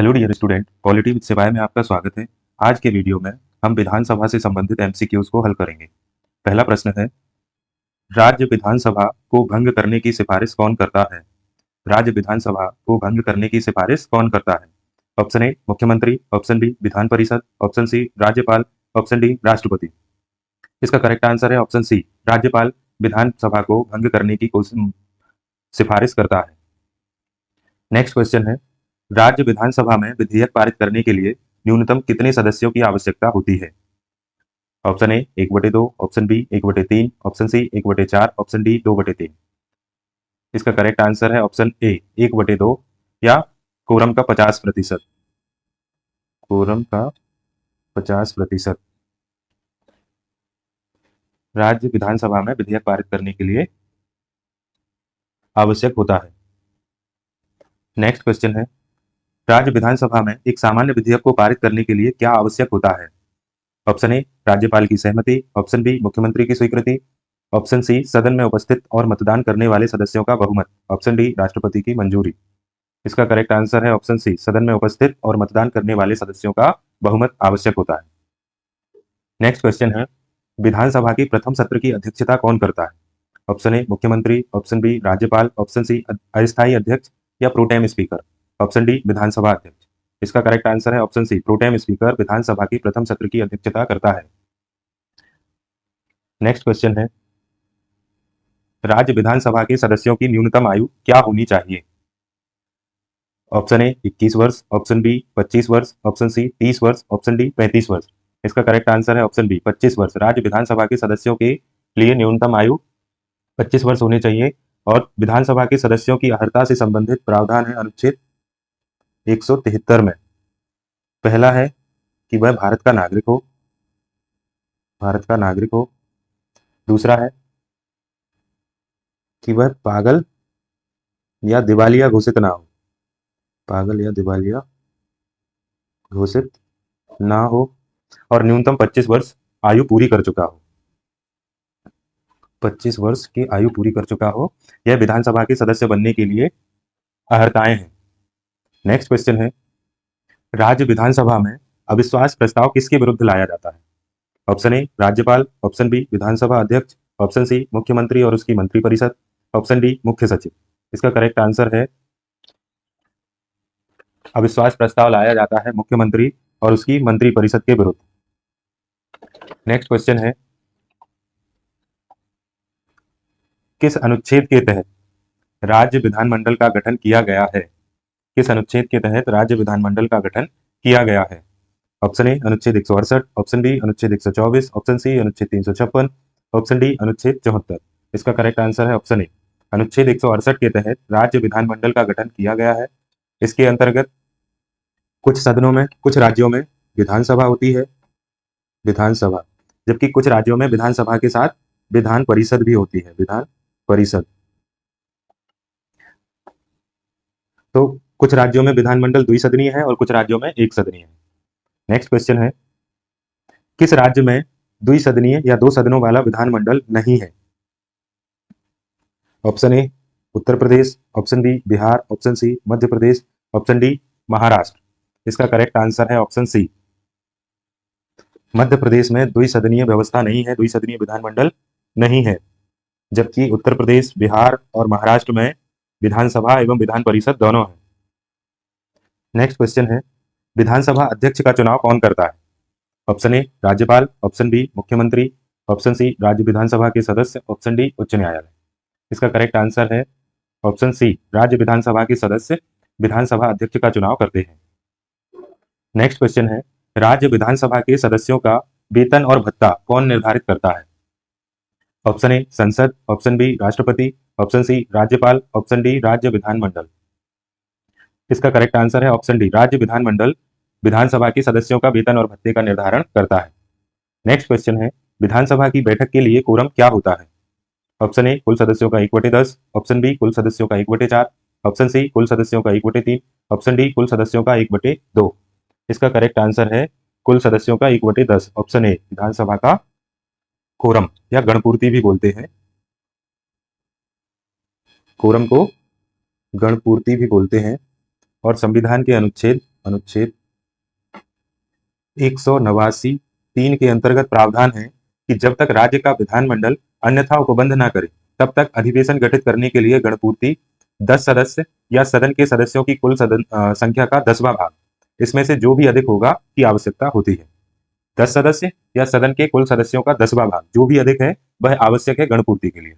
Hello dear student, polity with सेवाएं में आपका स्वागत है। आज के वीडियो में हम विधानसभा से संबंधित एमसीक्यूज को हल करेंगे। पहला प्रश्न है, राज्य विधानसभा को भंग करने की सिफारिश कौन करता है? राज्य विधानसभा को भंग करने की सिफारिश कौन करता है? ऑप्शन ए मुख्यमंत्री, option B Vidhan Parishad, option C राज्यपाल, ऑप्शन डी राष्ट्रपति। इसका करेक्ट आंसर है ऑप्शन सी, राज्यपाल विधानसभा को भंग करने की सिफारिश करता है। नेक्स्ट क्वेश्चन है, राज्य विधानसभा में विधेयक पारित करने के लिए न्यूनतम कितने सदस्यों की आवश्यकता होती है? Option A 1/2, option B 1/3, option C 1/4, option D 2/3। इसका करेक्ट आंसर है ऑप्शन ए 1/2 या कोरम का 50%। कोरम का 50% राज्य विधानसभा में विधेयक पारित करने के लिए आवश्यक होता है। नेक्स्ट क्वेश्चन है, राज्य विधानसभा में एक सामान्य विधेयक को पारित करने के लिए क्या आवश्यक होता है? ऑप्शन ए राज्यपाल की सहमति, ऑप्शन बी मुख्यमंत्री की स्वीकृति, ऑप्शन सी सदन में उपस्थित और मतदान करने वाले सदस्यों का बहुमत, ऑप्शन डी राष्ट्रपति की मंजूरी। इसका करेक्ट आंसर है ऑप्शन सी, सदन में उपस्थित और मतदान करने वाले सदस्यों का बहुमत आवश्यक होता है। नेक्स्ट क्वेश्चन है, विधानसभा की प्रथम सत्र की अध्यक्षता कौन करता है? ऑप्शन ए मुख्यमंत्री, ऑप्शन बी राज्यपाल, ऑप्शन सी अस्थायी अध्यक्ष या प्रोटेम स्पीकर, ऑप्शन डी विधानसभा अध्यक्ष। इसका करेक्ट आंसर है ऑप्शन सी, प्रोटेम स्पीकर विधानसभा की प्रथम सत्र की अध्यक्षता करता है। नेक्स्ट क्वेश्चन है, राज्य विधानसभा के सदस्यों की न्यूनतम आयु क्या होनी चाहिए? ऑप्शन ए 21 वर्ष, ऑप्शन बी 25 वर्ष, ऑप्शन सी 30 वर्ष, ऑप्शन डी 35 वर्ष। इसका करेक्ट आंसर है ऑप्शन बी 25 वर्ष। राज्य विधानसभा के सदस्यों के लिए न्यूनतम आयु 25 वर्ष होनी चाहिए और विधानसभा के सदस्यों की अर्हता से संबंधित प्रावधान है अनुच्छेद 173 में। पहला है कि वह भारत का नागरिक हो, भारत का नागरिक हो। दूसरा है कि वह पागल या दिवालिया घोषित ना हो, पागल या दिवालिया घोषित ना हो और न्यूनतम 25 वर्ष आयु पूरी कर चुका हो। 25 वर्ष की आयु पूरी कर चुका हो, यह विधानसभा के सदस्य बनने के लिए अर्हताएं हैं। नेक्स्ट क्वेश्चन है, राज्य विधानसभा में अविश्वास प्रस्ताव किसके विरुद्ध लाया जाता है? ऑप्शन ए राज्यपाल, ऑप्शन बी विधानसभा अध्यक्ष, ऑप्शन सी मुख्यमंत्री और उसकी मंत्रिपरिषद, ऑप्शन डी मुख्य सचिव। इसका करेक्ट आंसर है अविश्वास प्रस्ताव लाया जाता है मुख्यमंत्री और उसकी मंत्रिपरिषद के विरुद्ध। नेक्स्ट क्वेश्चन है, किस अनुच्छेद के तहत राज्य विधानमंडल का गठन किया गया है? किस अनुच्छेद के तहत राज्य विधानमंडल का गठन किया गया है? ऑप्शन ए अनुच्छेद 168, ऑप्शन बी अनुच्छेद 124, ऑप्शन सी अनुच्छेद 356, ऑप्शन डी अनुच्छेद 74। इसका करेक्ट आंसर है ऑप्शन ए, अनुच्छेद 168 के तहत राज्य विधानमंडल का गठन किया गया है। इसके अंतर्गत कुछ सदनों में, कुछ राज्यों में विधानसभा होती है, विधानसभा, जबकि कुछ राज्यों में विधानसभा के साथ विधान परिषद भी होती है, विधान परिषद। तो कुछ राज्यों में विधानमंडल द्विसदनीय है और कुछ राज्यों में एक सदनीय है। नेक्स्ट क्वेश्चन है, किस राज्य में द्विसदनीय या 2 सदनों वाला विधानमंडल नहीं है? Option A Uttar Pradesh, option B Bihar, option C Madhya Pradesh, option D Maharashtra. इसका करेक्ट आंसर है ऑप्शन सी, मध्य प्रदेश में द्विसदनीय व्यवस्था नहीं है, द्विसदनीय विधानमंडल नहीं है, जबकि उत्तर प्रदेश, बिहार और महाराष्ट्र में विधानसभा एवं विधान परिषद दोनों है। नेक्स्ट क्वेश्चन है, विधानसभा अध्यक्ष का चुनाव कौन करता है? ऑप्शन ए राज्यपाल, ऑप्शन बी मुख्यमंत्री, ऑप्शन सी राज्य विधानसभा के सदस्य, ऑप्शन डी उच्च न्यायालय। इसका करेक्ट आंसर है ऑप्शन सी, राज्य विधानसभा के सदस्य विधानसभा अध्यक्ष का चुनाव करते हैं। नेक्स्ट क्वेश्चन है, राज्य विधानसभा के सदस्यों का वेतन और भत्ता कौन निर्धारित करता है? ऑप्शन ए संसद, ऑप्शन बी राष्ट्रपति, ऑप्शन सी राज्यपाल, ऑप्शन डी राज्य विधानमंडल। इसका करेक्ट आंसर है ऑप्शन डी, राज्य विधानमंडल विधानसभा के सदस्यों का वेतन और भत्ते का निर्धारण करता है। नेक्स्ट क्वेश्चन है, विधानसभा की बैठक के लिए कोरम क्या होता है? ऑप्शन ए कुल सदस्यों का 1/10, ऑप्शन बी कुल सदस्यों का 1/4, ऑप्शन सी कुल सदस्यों का 1/3, ऑप्शन डी कुल सदस्यों का 1/2। इसका करेक्ट आंसर है कुल सदस्यों का 1/10, ऑप्शन ए विधानसभा का कोरम या गणपूर्ति भी बोलते हैं, कोरम को गणपूर्ति भी बोलते हैं और संविधान के अनुच्छेद अनुच्छेद 189(3) के अंतर्गत प्रावधान है कि जब तक राज्य का विधानमंडल अन्यथा उपबंध न करे तब तक अधिवेशन गठित करने के लिए गणपूर्ति 10 सदस्य या सदन के सदस्यों की कुल संख्या का 10वां भाग, इसमें से जो भी अधिक होगा की आवश्यकता होती है। 10 सदस्य या सदन के कुल सदस्यों का 10वां भाग जो भी अधिक है वह आवश्यक है गणपूर्ति के लिए,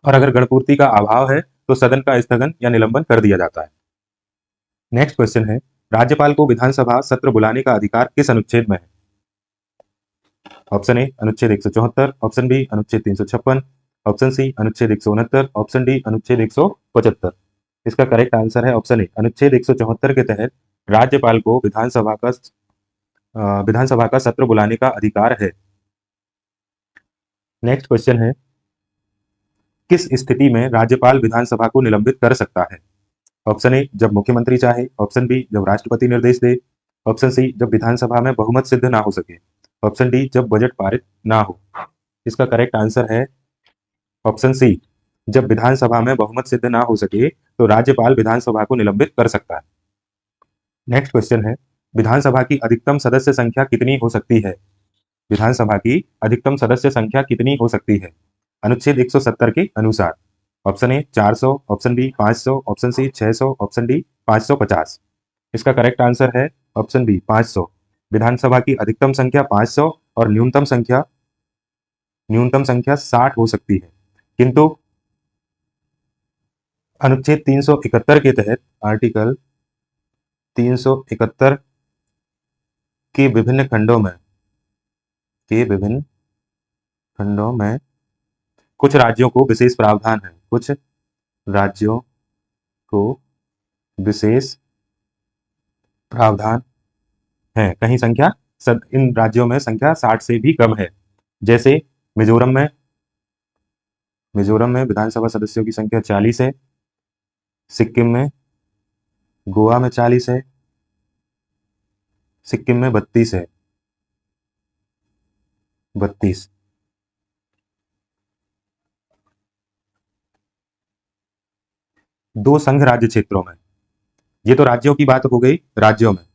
और अगर गणपूर्ति का अभाव है तो सदन का स्थगन या निलंबन कर दिया जाता है। नेक्स्ट क्वेश्चन है, राज्यपाल को विधानसभा सत्र बुलाने का अधिकार किस अनुच्छेद में है? ऑप्शन ए अनुच्छेद 174, ऑप्शन बी अनुच्छेद 356, ऑप्शन सी अनुच्छेद 169, ऑप्शन डी अनुच्छेद 175। इसका करेक्ट आंसर है ऑप्शन ए अनुच्छेद 174 के तहत राज्यपाल को विधानसभा का सत्र बुलाने का अधिकार है। नेक्स्ट क्वेश्चन है, किस स्थिति में राज्यपाल विधानसभा को निलंबित कर सकता है? ऑप्शन ए जब मुख्यमंत्री चाहे, ऑप्शन बी जब राष्ट्रपति निर्देश दे, ऑप्शन सी जब विधानसभा में बहुमत सिद्ध ना हो सके, ऑप्शन डी जब बजट पारित ना हो। इसका करेक्ट आंसर है ऑप्शन सी जब विधानसभा में बहुमत सिद्ध ना हो सके तो राज्यपाल विधानसभा को निलंबित कर सकता है। नेक्स्ट क्वेश्चन है, विधानसभा की अधिकतम सदस्य संख्या कितनी हो सकती है? विधानसभा की अधिकतम सदस्य संख्या कितनी हो सकती है अनुच्छेद 170 के अनुसार? Option A 400, option B 500, option C 600, option D 550। इसका करेक्ट आंसर है ऑप्शन बी 500। विधानसभा की अधिकतम संख्या 500 और न्यूनतम संख्या 60 हो सकती है, किंतु अनुच्छेद 371 के तहत आर्टिकल 371 के विभिन्न खंडों में कुछ राज्यों को विशेष प्रावधान है, कुछ राज्यों को विशेष प्रावधान है। कहीं संख्या इन राज्यों में संख्या 60 से भी कम है, जैसे मिजोरम में विधानसभा सदस्यों की संख्या 40 है, सिक्किम में, गोवा में 40 है, सिक्किम में 32 है, 32। दो संघ राज्य क्षेत्रों में, ये तो राज्यों की बात हो गई, राज्यों में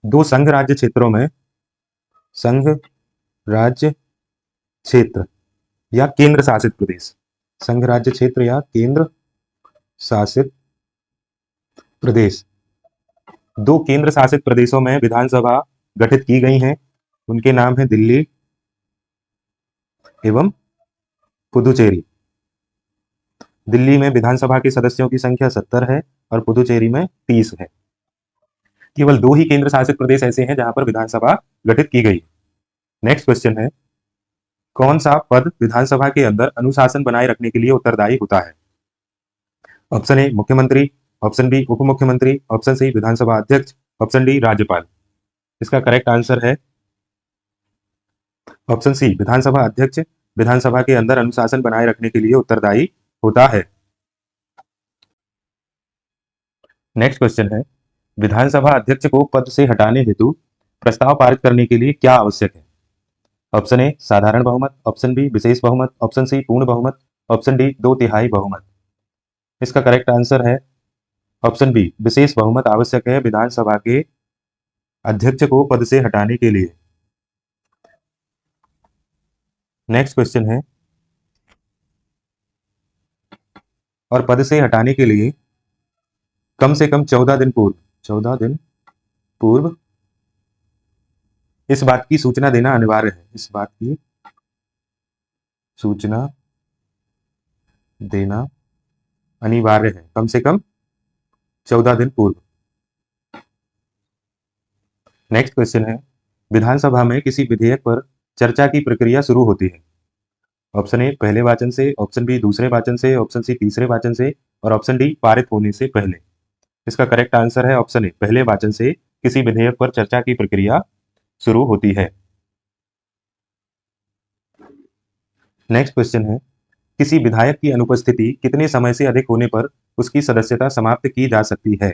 दो संघ राज्य क्षेत्रों में, संघ राज्य क्षेत्र या केंद्र शासित प्रदेश, संघ राज्य क्षेत्र या केंद्र शासित प्रदेश, दो केंद्र शासित प्रदेशों में विधानसभा गठित की गई हैं, उनके नाम है दिल्ली एवं पुदुचेरी। दिल्ली में विधानसभा के सदस्यों की संख्या 70 है और पुदुचेरी में 30 है। केवल दो ही केंद्र शासित प्रदेश ऐसे हैं जहां पर विधानसभा गठित की गई। नेक्स्ट क्वेश्चन है, कौन सा पद विधानसभा के अंदर अनुशासन बनाए रखने के लिए उत्तरदायी होता है? ऑप्शन ए मुख्यमंत्री, ऑप्शन बी उप मुख्यमंत्री, ऑप्शन सी विधानसभा अध्यक्ष, ऑप्शन डी राज्यपाल। इसका करेक्ट आंसर है ऑप्शन सी विधानसभा अध्यक्ष विधानसभा के अंदर अनुशासन बनाए रखने के लिए उत्तरदायी होता है। नेक्स्ट क्वेश्चन है, विधानसभा अध्यक्ष को पद से हटाने हेतु प्रस्ताव पारित करने के लिए क्या आवश्यक है? ऑप्शन ए साधारण बहुमत, ऑप्शन बी विशेष बहुमत, ऑप्शन सी पूर्ण बहुमत, ऑप्शन डी 2/3 बहुमत। इसका करेक्ट आंसर है ऑप्शन बी विशेष बहुमत आवश्यक है विधानसभा के अध्यक्ष को पद से हटाने के लिए। नेक्स्ट क्वेश्चन है, और पद से हटाने के लिए कम से कम 14 दिन पूर्व इस बात की सूचना देना अनिवार्य है। इस बात की सूचना देना अनिवार्य है, कम से कम 14 दिन पूर्व। नेक्स्ट क्वेश्चन है, विधानसभा में किसी विधेयक पर चर्चा की प्रक्रिया शुरू होती है? ऑप्शन ए पहले वाचन से, ऑप्शन बी दूसरे वाचन से, ऑप्शन सी तीसरे वाचन से और ऑप्शन डी पारित होने से पहले। इसका करेक्ट आंसर है ऑप्शन ए पहले वाचन से किसी विधेयक पर चर्चा की प्रक्रिया शुरू होती है। नेक्स्ट क्वेश्चन है, किसी विधायक की अनुपस्थिति कितने समय से अधिक होने पर उसकी सदस्यता समाप्त की जा सकती है?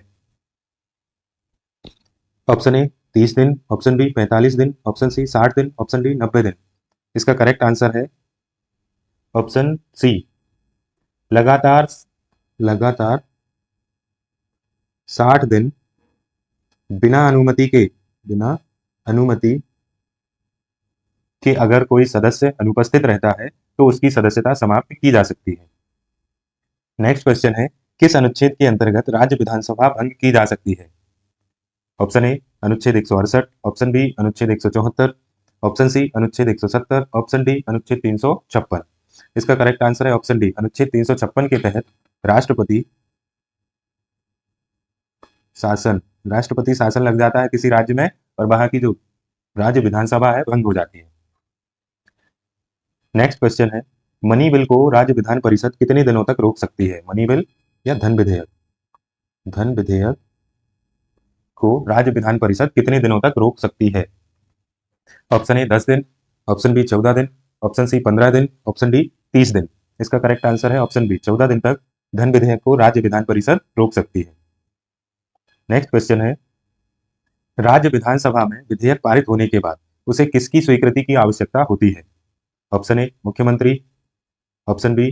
ऑप्शन ए 30 दिन, ऑप्शन बी 45 दिन, ऑप्शन सी 60 दिन, ऑप्शन डी 90 दिन। इसका करेक्ट आंसर है ऑप्शन सी लगातार 60 दिन बिना अनुमति के अगर कोई सदस्य अनुपस्थित रहता है तो उसकी सदस्यता समाप्त की जा सकती है। नेक्स्ट क्वेश्चन है, किस अनुच्छेद के अंतर्गत राज्य विधानसभा भंग की जा सकती है? ऑप्शन ए अनुच्छेद 168, ऑप्शन बी अनुच्छेद 174, ऑप्शन सी अनुच्छेद 170, ऑप्शन डी अनुच्छेद 356। इसका करेक्ट आंसर है ऑप्शन डी, अनुच्छेद 356 के तहत राष्ट्रपति शासन लग जाता है किसी राज्य में और वहां की जो राज्य विधानसभा है भंग हो जाती है। नेक्स्ट क्वेश्चन है, मनी बिल को राज्य विधान परिषद कितने दिनों तक रोक सकती है? मनी बिल या धन विधेयक? धन विधेयक को राज्य विधान परिषद कितने दिनों तक रोक सकती है? ऑप्शन ए 10 दिन, ऑप्शन बी 14 दिन, ऑप्शन सी 15 दिन, ऑप्शन डी 30 दिन। इसका करेक्ट आंसर है ऑप्शन बी, 14 दिन तक धन विधेयक को राज्य विधान परिषद रोक सकती है। नेक्स्ट क्वेश्चन है, राज्य विधानसभा में विधेयक पारित होने के बाद उसे किसकी स्वीकृति की आवश्यकता होती है? ऑप्शन ए मुख्यमंत्री, ऑप्शन बी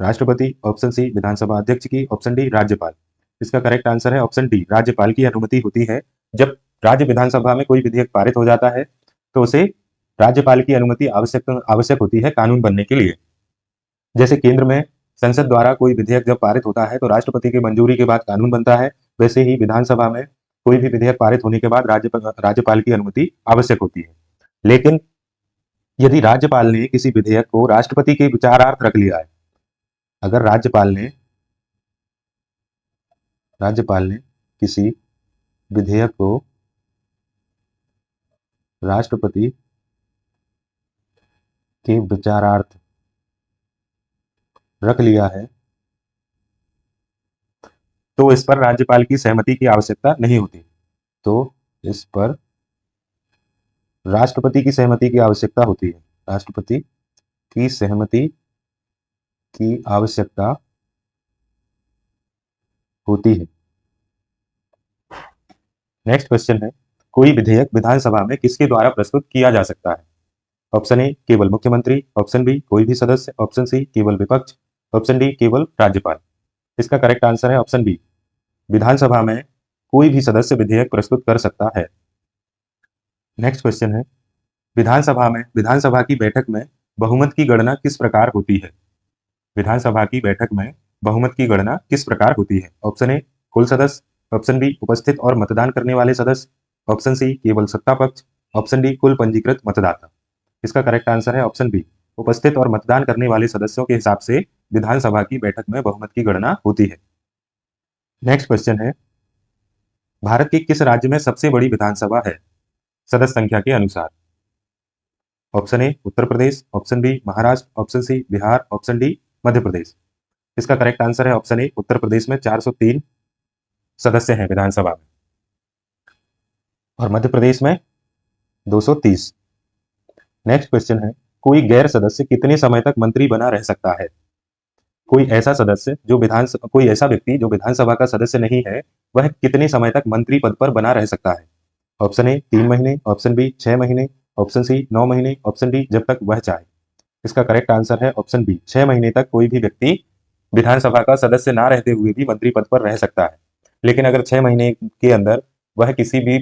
राष्ट्रपति, ऑप्शन सी विधानसभा अध्यक्ष की, ऑप्शन डी राज्यपाल। इसका करेक्ट आंसर है ऑप्शन डी, राज्यपाल की अनुमति होती है। जब राज्य विधानसभा में कोई विधेयक पारित हो जाता है तो उसे राज्यपाल की अनुमति आवश्यक होती है कानून बनने के लिए। जैसे केंद्र में संसद द्वारा कोई विधेयक जब पारित होता है तो राष्ट्रपति की मंजूरी के बाद कानून बनता है, वैसे ही विधानसभा में कोई भी विधेयक पारित होने के बाद राज्यपाल की अनुमति आवश्यक होती है। लेकिन यदि राज्यपाल ने किसी विधेयक को राष्ट्रपति के विचारार्थ रख लिया है, अगर राज्यपाल ने किसी विधेयक को राष्ट्रपति के विचारार्थ रख लिया है तो इस पर राज्यपाल की सहमति की आवश्यकता नहीं होती, तो इस पर राष्ट्रपति की सहमति की आवश्यकता होती है। राष्ट्रपति की सहमति की आवश्यकता होती है। नेक्स्ट क्वेश्चन है, कोई विधेयक विधानसभा में किसके द्वारा प्रस्तुत किया जा सकता है? ऑप्शन ए केवल मुख्यमंत्री, ऑप्शन बी कोई भी सदस्य, ऑप्शन सी केवल विपक्ष, ऑप्शन डी केवल राज्यपाल। इसका करेक्ट आंसर है ऑप्शन बी, विधानसभा में कोई भी सदस्य विधेयक प्रस्तुत कर सकता है। नेक्स्ट क्वेश्चन है, विधानसभा की बैठक में बहुमत की गणना किस प्रकार होती है? विधानसभा की बैठक में बहुमत की गणना किस प्रकार होती है? ऑप्शन ए कुल सदस्य, ऑप्शन बी उपस्थित और मतदान करने वाले सदस्य, ऑप्शन सी केवल सत्ता पक्ष, ऑप्शन डी कुल पंजीकृत मतदाता। इसका करेक्ट आंसर है ऑप्शन बी, उपस्थित और मतदान करने वाले सदस्यों के हिसाब से विधानसभा की बैठक में बहुमत की गणना होती है। नेक्स्ट क्वेश्चन है, भारत के किस राज्य में सबसे बड़ी विधानसभा है सदस्य संख्या के अनुसार? Option A Uttar Pradesh, option B Maharashtra, option C Bihar, option D Madhya Pradesh. इसका करेक्ट आंसर है ऑप्शन ए, उत्तर प्रदेश में 403 सदस्य हैं विधानसभा में और मध्य प्रदेश में 230। नेक्स्ट क्वेश्चन है, कोई गैर सदस्य कितने समय तक मंत्री बना रह सकता है? कोई ऐसा व्यक्ति जो विधानसभा का सदस्य नहीं है, वह कितने समय तक मंत्री पद पर बना रह सकता है? ऑप्शन ए 3 महीने, ऑप्शन बी 6 महीने, ऑप्शन सी 9 महीने, ऑप्शन डी जब तक वह चाहे। इसका करेक्ट आंसर है ऑप्शन बी, 6 महीने तक कोई भी व्यक्ति विधानसभा का सदस्य ना रहते हुए भी मंत्री पद पर रह सकता है। लेकिन अगर 6 महीने के अंदर वह किसी भी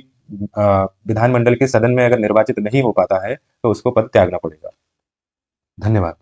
विधानमंडल के सदन में अगर निर्वाचित नहीं हो पाता है तो उसको पद त्यागना पड़ेगा। धन्यवाद।